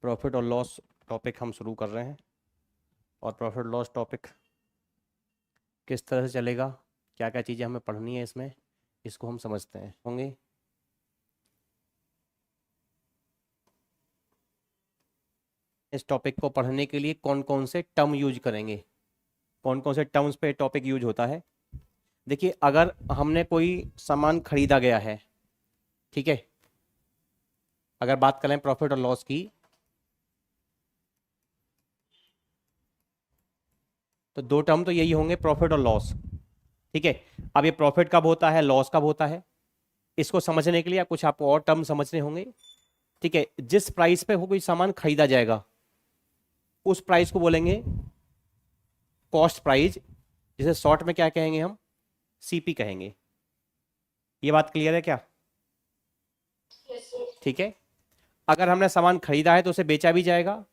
Profit और loss topic हम शुरू कर रहे हैं और प्रॉफिट लॉस टॉपिक किस तरह से चलेगा, क्या क्या चीज़ें हमें पढ़नी है इसमें, इसको हम समझते हैं होंगे। इस टॉपिक को पढ़ने के लिए कौन कौन से टर्म यूज करेंगे, कौन कौन से टर्म्स पे टॉपिक यूज होता है। देखिए, अगर हमने कोई सामान खरीदा गया है, ठीक है, अगर बात करें प्रॉफिट और लॉस की, तो दो टर्म तो यही होंगे, प्रॉफिट और लॉस। ठीक है, अब ये प्रॉफिट कब होता है, लॉस कब होता है, इसको समझने के लिए कुछ आपको और टर्म समझने होंगे। ठीक है, जिस प्राइस पे वो कोई सामान खरीदा जाएगा उस प्राइस को बोलेंगे कॉस्ट प्राइस, जिसे शॉर्ट में क्या कहेंगे हम, सीपी कहेंगे। ये बात क्लियर है क्या? ठीक है, अगर हमने सामान खरीदा है तो उसे बेचा भी जाएगा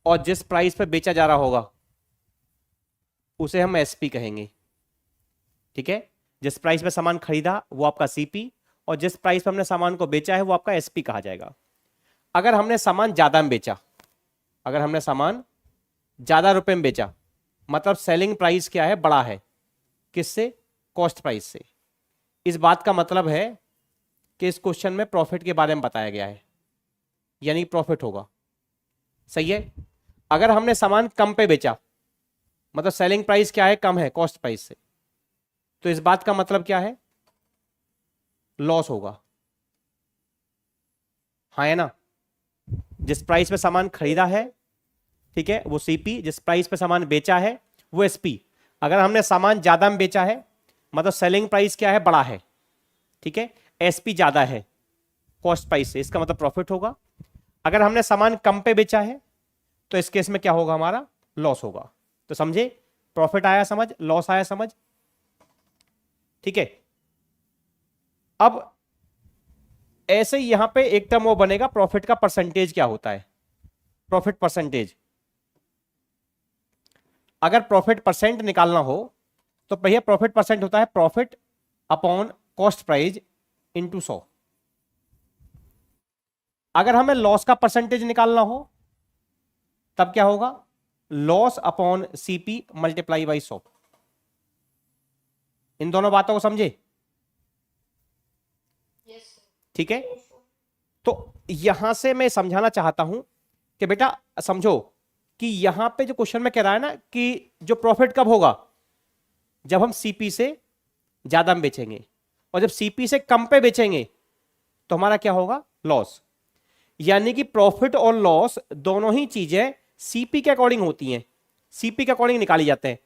और जिस प्राइस पे बेचा जा रहा होगा उसे हम एसपी कहेंगे। ठीक है, जिस प्राइस पे सामान खरीदा वो आपका सीपी और जिस प्राइस पे हमने सामान को बेचा है वो आपका एसपी कहा जाएगा। अगर हमने सामान ज्यादा में बेचा, अगर हमने सामान ज्यादा रुपए में बेचा, मतलब सेलिंग प्राइस क्या है, बड़ा है, किससे, कॉस्ट प्राइस से। इस बात का मतलब है कि इस क्वेश्चन में प्रॉफिट के बारे में बताया गया है, यानी प्रॉफिट होगा। सही है। अगर हमने सामान कम पे बेचा, मतलब सेलिंग प्राइस क्या है, कम है कॉस्ट प्राइस से, तो इस बात का मतलब क्या है, लॉस होगा। हाँ है ना। जिस प्राइस पे सामान खरीदा है, ठीक है, वो सीपी, जिस प्राइस पे सामान बेचा है वो एसपी। अगर हमने सामान ज्यादा में बेचा है, मतलब सेलिंग प्राइस क्या है, बड़ा है, ठीक है, एसपी ज्यादा है कॉस्ट प्राइस से, इसका मतलब प्रॉफिट होगा। अगर हमने सामान कम पे बेचा है तो इस केस में क्या होगा, हमारा लॉस होगा। तो समझे, प्रॉफिट आया समझ, लॉस आया समझ। ठीक है, अब ऐसे ही यहां पे एक टर्म वो बनेगा, प्रॉफिट का परसेंटेज क्या होता है, प्रॉफिट परसेंटेज। अगर प्रॉफिट परसेंट निकालना हो तो भैया प्रॉफिट परसेंट होता है profit upon cost price into 100। अगर हमें लॉस का परसेंटेज निकालना हो तब क्या होगा, loss upon CP multiply by 100। इन दोनों बातों को समझे? ठीक है, तो यहां से मैं समझाना चाहता हूं कि बेटा समझो कि यहां पे जो क्वेश्चन में कह रहा है ना कि जो प्रॉफिट कब होगा, जब हम सीपी से ज्यादा में बेचेंगे और जब सीपी से कम पे बेचेंगे तो हमारा क्या होगा, लॉस। यानी कि प्रॉफिट और लॉस दोनों ही चीजें सीपी के अकॉर्डिंग होती हैं, सीपी के अकॉर्डिंग निकाली जाते हैं।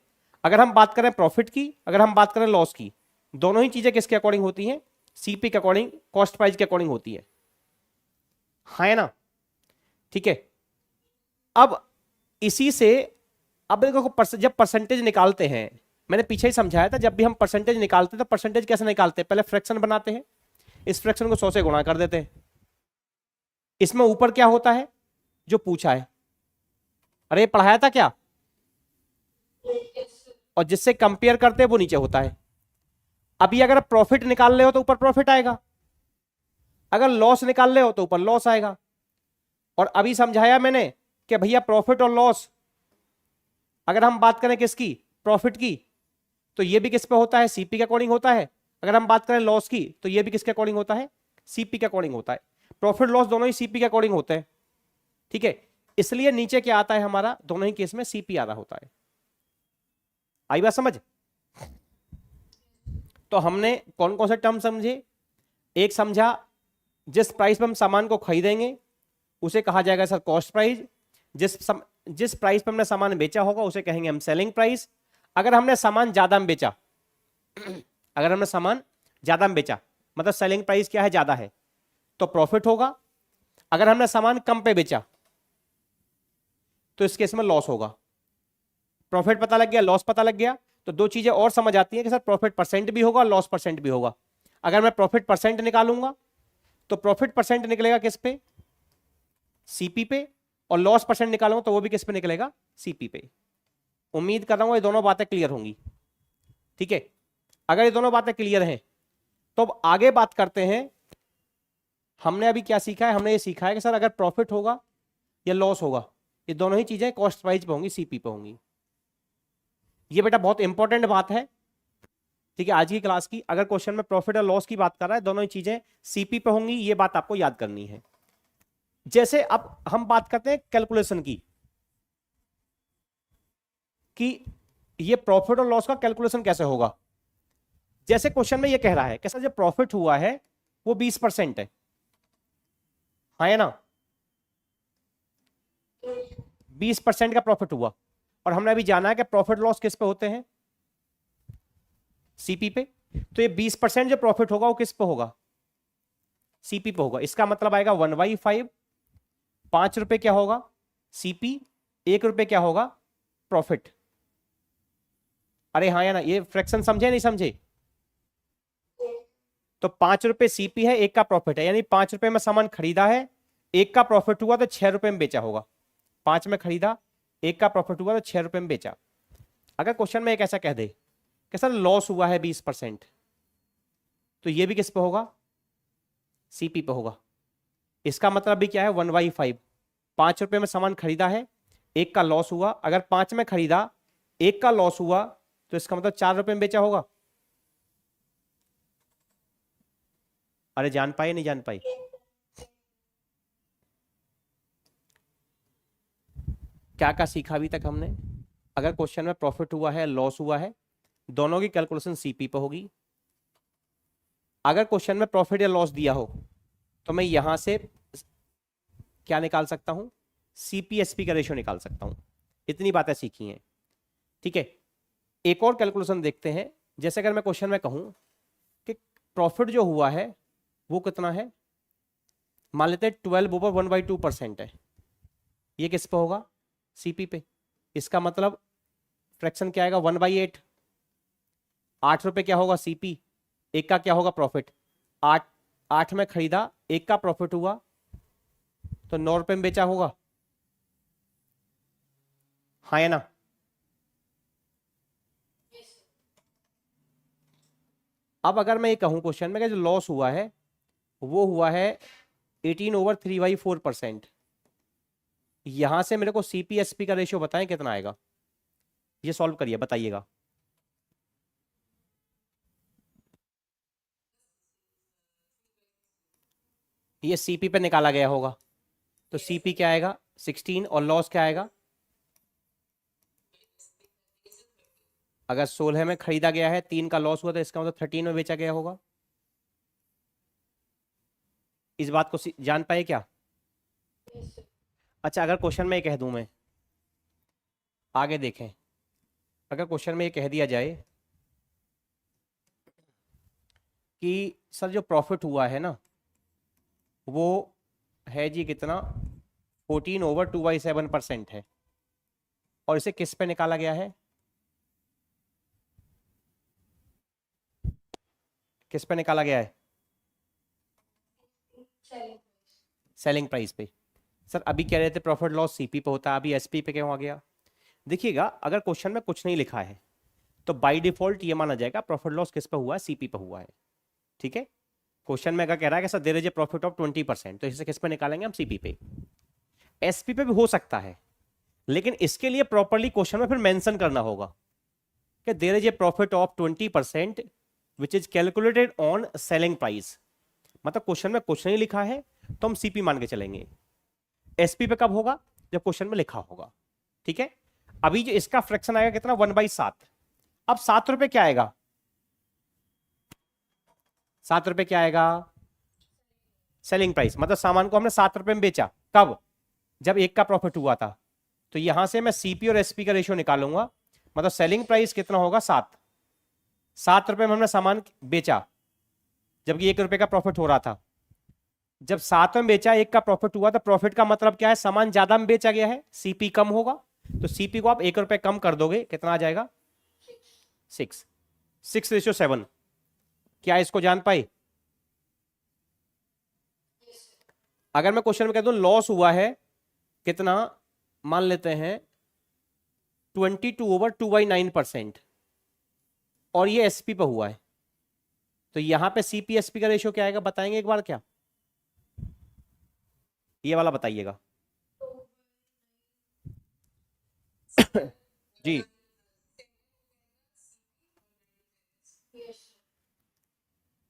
अगर हम बात करें प्रॉफिट की, अगर हम बात करें लॉस की, दोनों ही चीजें किसके अकॉर्डिंग होती हैं, सीपी के अकॉर्डिंग, कॉस्ट प्राइस के अकॉर्डिंग होती है। है ना। ठीक है, अब इसी से, अब देखो जब परसेंटेज निकालते हैं, मैंने पीछे ही समझाया था, जब भी हम परसेंटेज निकालते हैं तो परसेंटेज कैसे निकालते हैं, पहले फ्रैक्शन बनाते हैं, इस फ्रैक्शन को 100 से गुणा कर देते हैं। इसमें ऊपर क्या होता है, जो पूछा है, अरे पढ़ाया था क्या, और जिससे कंपेयर करते हैं वो नीचे होता है। अभी अगर प्रॉफिट निकाल रहे हो तो ऊपर प्रॉफिट आएगा, अगर लॉस निकाल रहे हो तो ऊपर लॉस आएगा। और अभी समझाया मैंने कि भैया प्रॉफिट और लॉस, अगर हम बात करें किसकी, प्रॉफिट की, तो ये भी किस पे होता है, सीपी के अकॉर्डिंग होता है। अगर हम बात करें लॉस की तो ये भी किसके अकॉर्डिंग होता है, सीपी के अकॉर्डिंग होता है। प्रॉफिट लॉस दोनों ही सीपी के अकॉर्डिंग होते हैं। ठीक है, इसलिए नीचे क्या आता है हमारा, दोनों ही केस में सीपी आ रहा होता है। आई बात समझ? तो हमने कौन कौन से टर्म समझे, एक समझा जिस प्राइस पे हम सामान को खरीदेंगे उसे कहा जाएगा सर कॉस्ट प्राइस, जिस प्राइस पे हमने सामान बेचा होगा उसे कहेंगे हम सेलिंग प्राइस। अगर हमने सामान ज्यादा में बेचा, अगर हमने सामान ज्यादा में बेचा, मतलब सेलिंग प्राइस क्या है, ज्यादा है, तो प्रॉफिट होगा। अगर हमने सामान कम पे बेचा तो इस केस में लॉस होगा। प्रॉफिट पता लग गया, लॉस पता लग गया, तो दो चीजें और समझ आती हैं कि सर प्रॉफिट परसेंट भी होगा, लॉस परसेंट भी होगा। अगर मैं प्रॉफिट परसेंट निकालूंगा तो प्रॉफिट परसेंट निकलेगा किस पे, सीपी पे, और लॉस परसेंट निकालूंगा तो वो भी किस पे निकलेगा, सीपी पे। उम्मीद कर रहा हूं ये दोनों बातें क्लियर होंगी। ठीक है, अगर ये दोनों बातें क्लियर हैं तो अब आगे बात करते हैं हमने अभी क्या सीखा है, हमने ये सीखा है कि सर अगर प्रॉफिट होगा या लॉस होगा, ये दोनों ही चीजें कॉस्ट प्राइस पे होंगी, सीपी पे होंगी। ये बेटा बहुत इंपॉर्टेंट बात है, ठीक है, आज की क्लास की। अगर क्वेश्चन में प्रॉफिट और लॉस की बात कर रहा है, दोनों ही चीजें सीपी पे होंगी, ये बात आपको याद करनी है। जैसे अब हम बात करते हैं कैलकुलेशन की, कि ये प्रॉफिट और लॉस का कैलकुलेशन कैसे होगा। जैसे क्वेश्चन में ये कह रहा है कि सर जो प्रॉफिट हुआ है वो 20% है, हाँ या ना, 20% का प्रॉफिट हुआ, और हमने अभी जाना है कि प्रॉफिट लॉस किस पे होते हैं, सीपी पे। तो ये 20% जो प्रॉफिट होगा वो किस पे होगा, सीपी पे होगा। इसका मतलब आएगा 1/5, 5 रुपए क्या होगा सीपी, 1 रुपए क्या होगा प्रॉफिट। अरे हाँ या ना, ये फ्रैक्शन समझे नहीं समझे। तो 5 रुपए सीपी है, 1 का प्रॉफिट है, यानी 5 रुपए में सामान खरीदा है, 1 का प्रॉफिट हुआ तो 6 रुपए में बेचा होगा। 5 में खरीदा, 1 का प्रॉफिट हुआ तो 6 रुपए में बेचा। अगर क्वेश्चन में एक ऐसा कह दे कि सर लॉस हुआ है 20%, तो ये भी किस पे होगा, सीपी पे होगा। इसका मतलब भी क्या है, 1/5, 5 रुपए में सामान खरीदा है, 1 का लॉस हुआ। अगर 5 में खरीदा, 1 का लॉस हुआ, तो इसका मतलब 4 रुपए में बेचा होगा। अरे जान पाई नहीं जान पाई, क्या क्या सीखा अभी तक हमने। अगर क्वेश्चन में प्रॉफिट हुआ है लॉस हुआ है, दोनों की कैलकुलेशन सीपी पे होगी। अगर क्वेश्चन में प्रॉफिट या लॉस दिया हो, तो मैं यहां से क्या निकाल सकता हूं, सीपीएसपी का रेशियो निकाल सकता हूं। इतनी बातें सीखी हैं, ठीक है। एक और कैलकुलेशन देखते हैं। जैसे अगर मैं क्वेश्चन में कहूं कि प्रॉफिट जो हुआ है वो कितना है, मान लेते हैं 12/1/2% है, ये किस पे होगा, सीपी पे। इसका मतलब फ्रैक्शन क्या आएगा, 1/8। 8 रुपए क्या होगा सीपी, 1 का क्या होगा प्रॉफिट। 8 में खरीदा, 1 का प्रॉफिट हुआ तो 9 रुपए में बेचा होगा, हाँ या ना। अब अगर मैं ये कहूं क्वेश्चन में कि जो लॉस हुआ है वो हुआ है 18/3/4%, यहां से मेरे को सीपीएसपी का रेशियो बताएं कितना आएगा, ये सॉल्व करिए बताइएगा। ये सीपी पे निकाला गया होगा, तो सीपी क्या आएगा 16, और लॉस क्या आएगा, अगर 16 में खरीदा गया है, 3 का लॉस हुआ, तो इसका मतलब 13 में बेचा गया होगा। इस बात को जान पाए क्या। अच्छा, अगर क्वेश्चन में ये कह दूं मैं, आगे देखें, अगर क्वेश्चन में ये कह दिया जाए कि सर जो प्रॉफिट हुआ है ना वो है जी कितना, 14/2/7% है, और इसे किस पे निकाला गया है, किस पे निकाला गया है, सेलिंग प्राइस पे। सर अभी कह रहे थे प्रॉफिट लॉस सीपी पे होता है, अभी एसपी पे क्यों आ गया। देखिएगा, अगर क्वेश्चन में कुछ नहीं लिखा है तो बाय डिफॉल्ट ये माना जाएगा प्रॉफिट लॉस किस पे हुआ है, सीपी पे हुआ है, ठीक है। क्वेश्चन में अगर कह रहा है कि sir there is a profit of 20%, तो इसे किस पे निकालेंगे हम, सीपी पे। एसपी पे भी हो सकता है, लेकिन इसके लिए प्रॉपरली क्वेश्चन में फिर मेंशन करना होगा कि there is a profit of 20% which is calculated on selling price. मतलब क्वेश्चन में कुछ नहीं लिखा है तो हम सीपी मान के चलेंगे। एसपी पे कब होगा, जब क्वेश्चन में लिखा होगा, ठीक है। अभी जो इसका फ्रैक्शन आएगा कितना, 1/7। अब 7 रुपए क्या आएगा, 7 रुपए क्या आएगा, सेलिंग प्राइस। मतलब सामान को हमने 7 रुपए में बेचा, कब, जब 1 का प्रॉफिट हुआ था। तो यहां से मैं सीपी और एसपी का रेशियो निकालूंगा। मतलब सेलिंग प्राइस कितना होगा, 7 रुपए में हमने सामान बेचा, जबकि 1 रुपए का प्रॉफिट हो रहा था। जब 7 में बेचा, 1 का प्रॉफिट हुआ, तो प्रॉफिट का मतलब क्या है, सामान ज्यादा में बेचा गया है, सीपी कम होगा। तो सीपी को आप 1 रुपए कम कर दोगे, कितना आ जाएगा, 6:7। क्या इसको जान पाए। अगर मैं क्वेश्चन में कह दूं लॉस हुआ है कितना, मान लेते हैं 22/2/9%, और ये एसपी पे हुआ है, तो यहां पे सीपी एसपी का रेशियो क्या आएगा, बताएंगे एक बार क्या। ये वाला बताइएगा। जी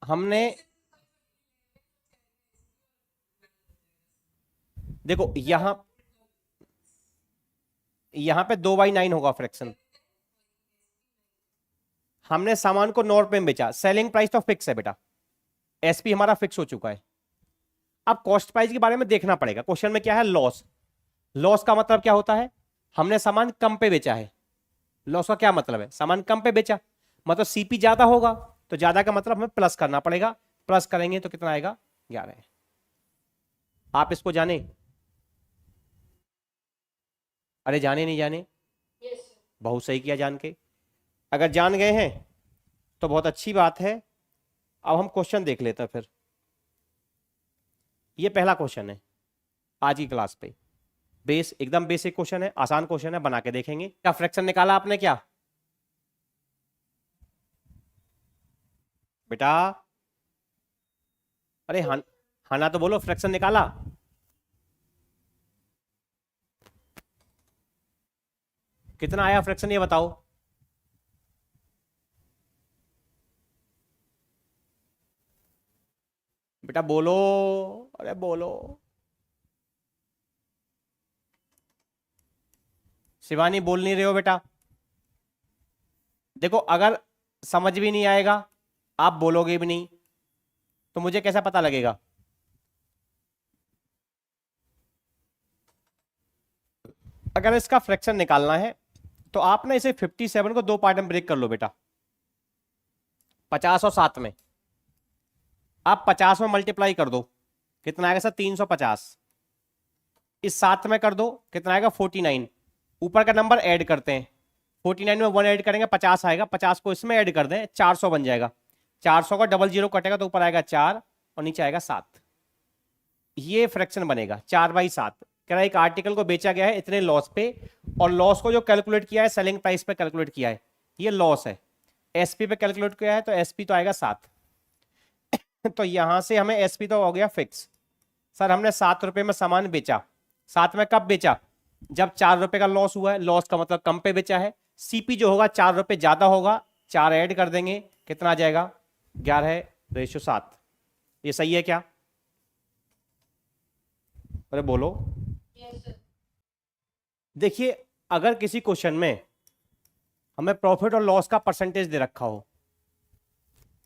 हमने देखो यहां पे 2/9 होगा फ्रैक्शन। हमने सामान को 9 रुपए में बेचा, सेलिंग प्राइस तो फिक्स है बेटा, एसपी हमारा फिक्स हो चुका है। अब कॉस्ट प्राइस के बारे में देखना पड़ेगा। क्वेश्चन में क्या है, लॉस। लॉस का मतलब क्या होता है, हमने सामान कम पे बेचा है। लॉस का क्या मतलब है, सामान कम पे बेचा, मतलब सीपी ज्यादा होगा, तो ज्यादा का मतलब हमें प्लस करना पड़ेगा। प्लस करेंगे तो कितना आएगा, 11। आप इसको जाने, अरे जाने नहीं जाने, बहुत सही किया जान के। अगर जान गए हैं तो बहुत अच्छी बात है। अब हम क्वेश्चन देख लेते हैं फिर। ये पहला क्वेश्चन है आज की क्लास पे, एकदम बेसिक क्वेश्चन है, आसान क्वेश्चन है, बना के देखेंगे। क्या फ्रैक्शन निकाला आपने क्या बेटा? अरे हाँ ना तो बोलो, फ्रैक्शन निकाला? कितना आया फ्रैक्शन ये बताओ। बेटा बोलो, अरे बोलो। शिवानी बोल नहीं रहे हो बेटा। देखो अगर समझ भी नहीं आएगा, आप बोलोगे भी नहीं, तो मुझे कैसा पता लगेगा? अगर इसका फ्रैक्शन निकालना है तो आप ना इसे 57 को 2 पार्ट में ब्रेक कर लो बेटा। 50 और 7 में आप 50 में मल्टीप्लाई कर दो, कितना आएगा सर, 350। इस 7 में कर दो, कितना आएगा, 49। ऊपर का नंबर ऐड करते हैं, 49 में 1 ऐड करेंगे 50 आएगा, 50 को इसमें ऐड कर दें 400 बन जाएगा। 400 का डबल जीरो कटेगा तो ऊपर आएगा 4 और नीचे आएगा 7। ये फ्रैक्शन बनेगा 4/7। कह रहा है एक आर्टिकल को बेचा गया है इतने लॉस पे, और लॉस को जो कैलकुलेट किया है सेलिंग प्राइस पे कैलकुलेट किया है, ये लॉस है। एसपी पे कैलकुलेट किया है तो एसपी तो आएगा 7। तो यहां से हमें एसपी तो हो गया फिक्स। सर हमने 7 रुपए में सामान बेचा, 7 में कब बेचा, जब 4 रुपए का लॉस हुआ है। लॉस का मतलब कम पे बेचा है। सीपी जो होगा 4 रुपए ज्यादा होगा, 4 ऐड कर देंगे, कितना आ जाएगा, 11/7। ये सही है क्या? अरे बोलो। देखिए अगर किसी क्वेश्चन में हमें प्रॉफिट और लॉस का परसेंटेज दे रखा हो,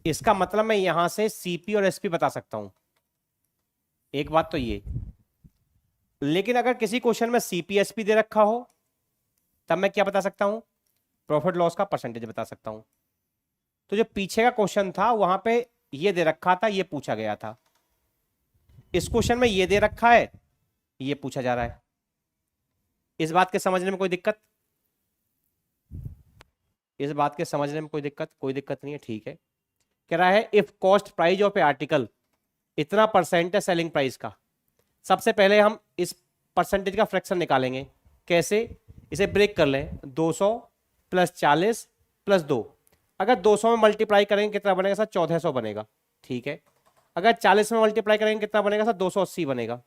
इसका मतलब मैं यहां से सीपी और एसपी बता सकता हूं, एक बात तो ये। लेकिन अगर किसी क्वेश्चन में सीपी एसपी दे रखा हो, तब मैं क्या बता सकता हूं, प्रॉफिट लॉस का परसेंटेज बता सकता हूं। तो जो पीछे का क्वेश्चन था वहां पे ये दे रखा था, ये पूछा गया था। इस क्वेश्चन में ये दे रखा है, ये पूछा जा रहा है। इस बात के समझने में कोई दिक्कत, इस बात के समझने में कोई दिक्कत नहीं है, ठीक है। कह रहा है if cost price of A article इतना परसेंट है सेलिंग प्राइस का। सबसे पहले हम इस परसेंटेज का फ्रैक्शन निकालेंगे। कैसे, इसे ब्रेक कर लें, 200 + 40 + 2। अगर 200 में मल्टीप्लाई करेंगे कितना बनेगा सर, 1400 बनेगा, ठीक है। अगर 40 में मल्टीप्लाई करेंगे कितना बनेगा सर, 280 बनेगा।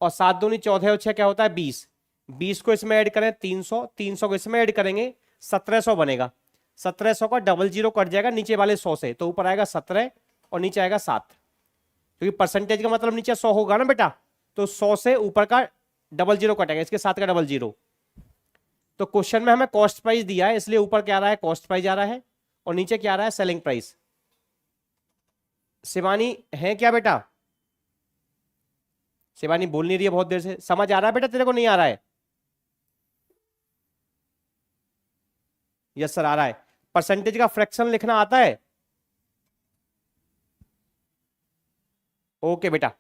और 7 दूनी 14 और 6 क्या होता है, 20। 20 को इसमें ऐड करें 300, 300 को इसमें ऐड करेंगे 1700 बनेगा। 1700 का डबल जीरो कट जाएगा नीचे वाले 100 से, तो ऊपर आएगा 17 और नीचे आएगा 7, क्योंकि परसेंटेज का मतलब नीचे 100 होगा ना बेटा, तो 100 से ऊपर का डबल जीरो कटेगा, इसके साथ का डबल जीरो। तो क्वेश्चन में हमें कॉस्ट प्राइस दिया है, इसलिए ऊपर क्या आ रहा है, कॉस्ट प्राइस आ रहा है, और नीचे क्या आ रहा है, सेलिंग प्राइस। शिवानी है क्या बेटा? शिवानी बोल नहीं रही है बहुत देर से। समझ आ रहा है बेटा, तेरे को नहीं आ रहा है? यस सर आ रहा है। परसेंटेज का फ्रैक्शन लिखना आता है? ओके बेटा।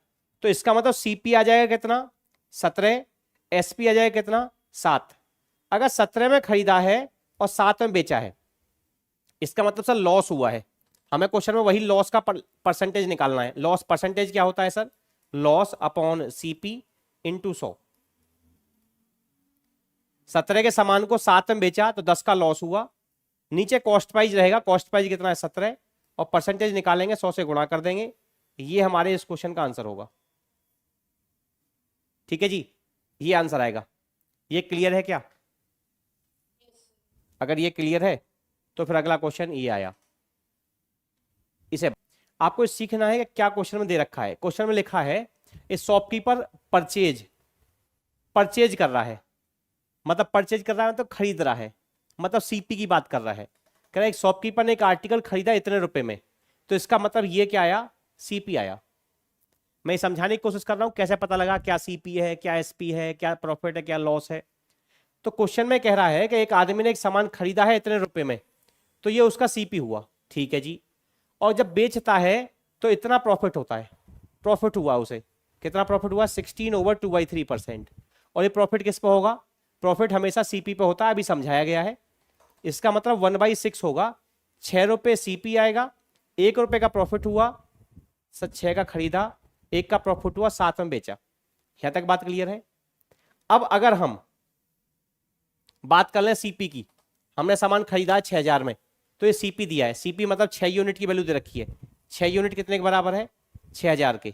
तो इसका मतलब सीपी आ जाएगा कितना, 17, एसपी आ जाएगा कितना, 7। अगर 17 में खरीदा है और 7 में बेचा है, इसका मतलब सर लॉस हुआ है। हमें क्वेश्चन में वही लॉस का परसेंटेज निकालना है। लॉस परसेंटेज क्या होता है sir, loss upon CP into 100। 17 के सामान को 7 में बेचा तो 10 का लॉस हुआ। नीचे कॉस्ट प्राइस रहेगा, कॉस्ट प्राइस कितना है, 17, और परसेंटेज निकालेंगे 100 से गुणा कर देंगे। ये हमारे इस क्वेश्चन का आंसर होगा। ठीक है जी, ये आंसर आएगा। ये क्लियर है क्या? अगर ये क्लियर है तो फिर अगला क्वेश्चन ये आया। इसे आपको सीखना है कि क्या क्वेश्चन में दे रखा है। क्वेश्चन में लिखा है ए शॉपकीपर परचेज कर रहा है, मतलब परचेज कर रहा है तो खरीद रहा है, मतलब सीपी की बात कर रहा है। कह रहा है एक शॉपकीपर ने एक आर्टिकल खरीदा इतने रुपए में, तो इसका मतलब ये क्या आया? सीपी आया। मैं समझाने की कोशिश कर रहा हूं कैसे पता लगा क्या सीपी है, क्या एसपी है, क्या प्रॉफिट है, क्या लॉस है। तो क्वेश्चन में कह रहा है कि एक आदमी ने एक सामान खरीदा है इतने रुपए में, तो ये उसका सीपी हुआ, ठीक है जी। और जब बेचता है तो इतना प्रॉफिट होता है, प्रॉफिट हुआ उसे, कितना प्रॉफिट हुआ? 16/2/3%। और ये प्रॉफिट किस पे होगा? प्रॉफिट हमेशा सीपी पे होता है, अभी समझाया गया है। इसका मतलब 1/6 होगा, 6 रुपए सीपी आएगा, 1 रुपए का प्रॉफिट हुआ, 6 का खरीदा, 1 का प्रॉफिट हुआ, 7 में बेचा। यहां तक बात क्लियर है? अब अगर हम बात कर लें सीपी की, हमने सामान खरीदा 6000 में, तो ये सीपी दिया है। सीपी मतलब 6 यूनिट की वैल्यू दे रखी है। 6 यूनिट कितने के बराबर है? 6000 के।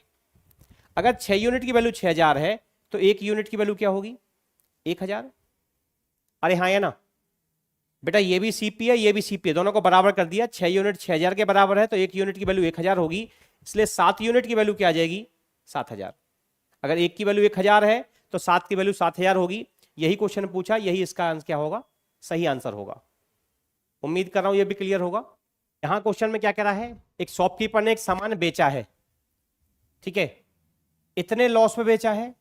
अगर 6 यूनिट की वैल्यू 6000 है तो 1 यूनिट की वैल्यू क्या होगी? 1000। अरे हाँ या ना बेटा, ये भी सीपी है, ये भी सीपी है, दोनों को बराबर कर दिया। 6 यूनिट 6000 के बराबर है तो 1 यूनिट की वैल्यू 1000 होगी, इसलिए 7 यूनिट की वैल्यू क्या आ जाएगी? 7000। अगर 1 की वैल्यू 1000 है तो 7 की वैल्यू 7000 होगी। यही क्वेश्चन पूछा, यही इसका आंसर क्या होगा? सही आंसर होगा। उम्मीद कर रहा हूं ये भी क्लियर होगा। यहां क्वेश्चन में क्या कह रहा है? एक शॉपकीपर ने एक सामान बेचा है, ठीक है, इतने लॉस में बेचा है,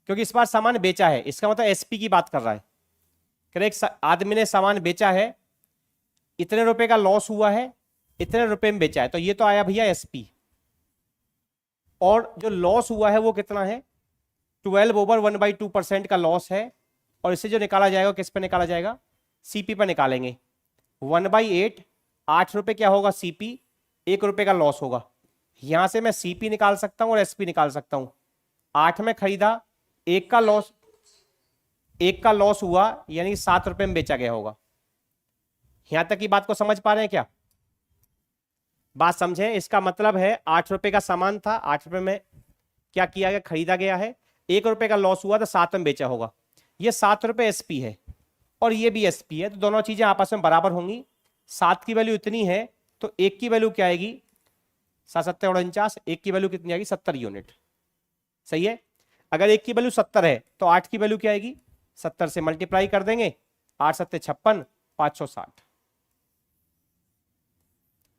क्योंकि इस बार सामान बेचा है, इसका मतलब एसपी की बात कर रहा है। कह रहे एक आदमी ने सामान बेचा है, इतने रुपए का लॉस हुआ है, इतने रुपए में बेचा है, तो ये तो आया भैया एसपी। और जो लॉस हुआ है वो कितना है? 12/1/2% का लॉस है। और इसे जो निकाला जाएगा किस पे निकाला जाएगा? सीपी पे निकालेंगे। 1/8, 8 रुपए क्या होगा? सीपी, 1 रुपए का लॉस होगा। यहां से मैं सीपी निकाल सकता हूं और एसपी निकाल सकता हूं। 8 में खरीदा, 1 का लॉस हुआ, यानी 7 रुपए में बेचा गया होगा। यहां तक की बात को समझ पा रहे हैं क्या? बात समझे? इसका मतलब है 8 रुपए का सामान था, 8 रुपए में क्या किया गया? खरीदा गया है। 1 रुपए का लॉस हुआ तो 7 में बेचा होगा। ये 7 रुपए एसपी है और ये भी एसपी है, तो दोनों चीजें आपस में बराबर होंगी। 7 की वैल्यू इतनी है तो 1 की वैल्यू क्या आएगी? 7×7=49। 1 की वैल्यू कितनी आएगी? 70 यूनिट। सही है। अगर 1 की वैल्यू 70 है तो 8 की वैल्यू क्या आएगी? 70 से मल्टीप्लाई कर देंगे, 8×7=56, 560।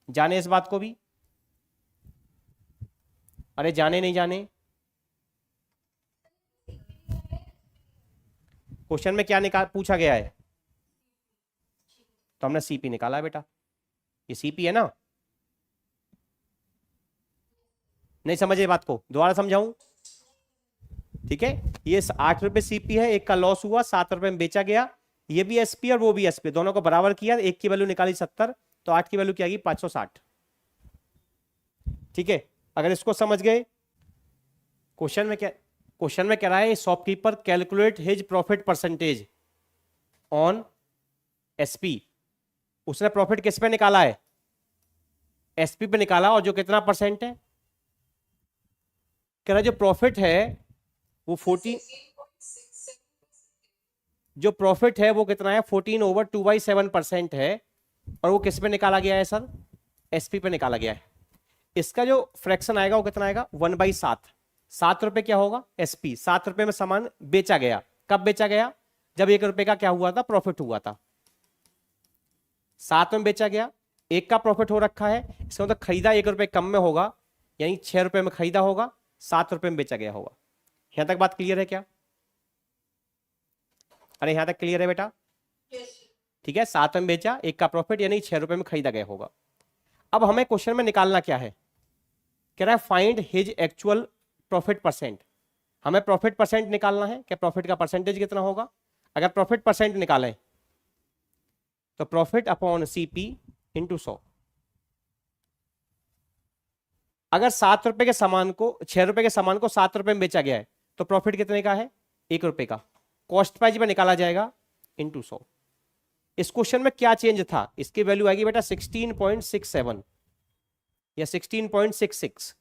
जाने इस बात को भी? अरे जाने नहीं जाने? क्वेश्चन में क्या निकाल पूछा गया है? तो हमने सीपी निकाला है बेटा, ये सीपी है ना। नहीं समझे बात को? दोबारा समझाऊं? ठीक है, ये 8 रुपए सीपी है, 1 का लॉस हुआ, 7 रुपए में बेचा गया। ये भी एसपी और वो भी एसपी, दोनों को बराबर किया। 1 की वैल्यू निकाली 70, तो 8 की वैल्यू क्या आएगी? 560। ठीक है, अगर इसको समझ गए। क्वेश्चन में कह रहा है shopkeeper calculate his profit percentage on SP. उसने प्रॉफिट किस पे निकाला है? एसपी पे निकाला। और जो कितना परसेंट है? कह रहा है जो प्रॉफिट है वो 14, जो प्रॉफिट है वो कितना है? 14/2/7% है। और वो किस पे निकाला गया है सर? एसपी पे निकाला गया है। इसका जो फ्रैक्शन आएगा वो कितना आएगा? 1/7। 7 रुपए क्या होगा? एसपी। 7 रुपए में सामान बेचा गया। कब बेचा गया? जब 1 रुपए का क्या हुआ था? प्रॉफिट हुआ था। 7 में बेचा गया, 1 का प्रॉफिट हो रखा है, इसका मतलब खरीदा 1 रुपए कम में होगा, यानी 6 रुपए में खरीदा होगा, 7 रुपए में बेचा गया होगा। यहां तक बात क्लियर है क्या? अरे यहां तक क्लियर है बेटा? ठीक है, 7 में बेचा, 1 का प्रॉफिट, यानी 6 रुपए में खरीदा गया होगा। अब हमें क्वेश्चन में निकालना क्या है? कह रहा है find his actual profit percent. हमें प्रॉफिट परसेंट निकालना है कि प्रॉफिट का परसेंटेज कितना होगा। अगर प्रॉफिट परसेंट निकालें तो प्रॉफिट अपॉन सीपी इंटू 100। अगर 7 रुपए के सामान को, 6 रुपए के सामान को 7 रुपए में बेचा गया है तो प्रॉफिट कितने का है? 1 रुपए का। कॉस्ट प्राइस में निकाला जाएगा इंटू 100। इस क्वेश्चन में क्या चेंज था? इसकी वैल्यू आएगी बेटा 16.67 या 16.66।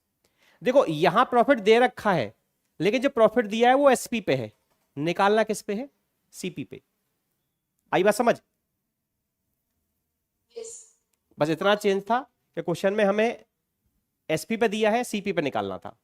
देखो यहां प्रॉफिट दे रखा है, लेकिन जो प्रॉफिट दिया है वो एसपी पे है, निकालना किस पे है? सीपी पे। आई बात समझ? बस इतना चेंज था कि क्वेश्चन में हमें एसपी पे दिया है, सीपी पे निकालना था।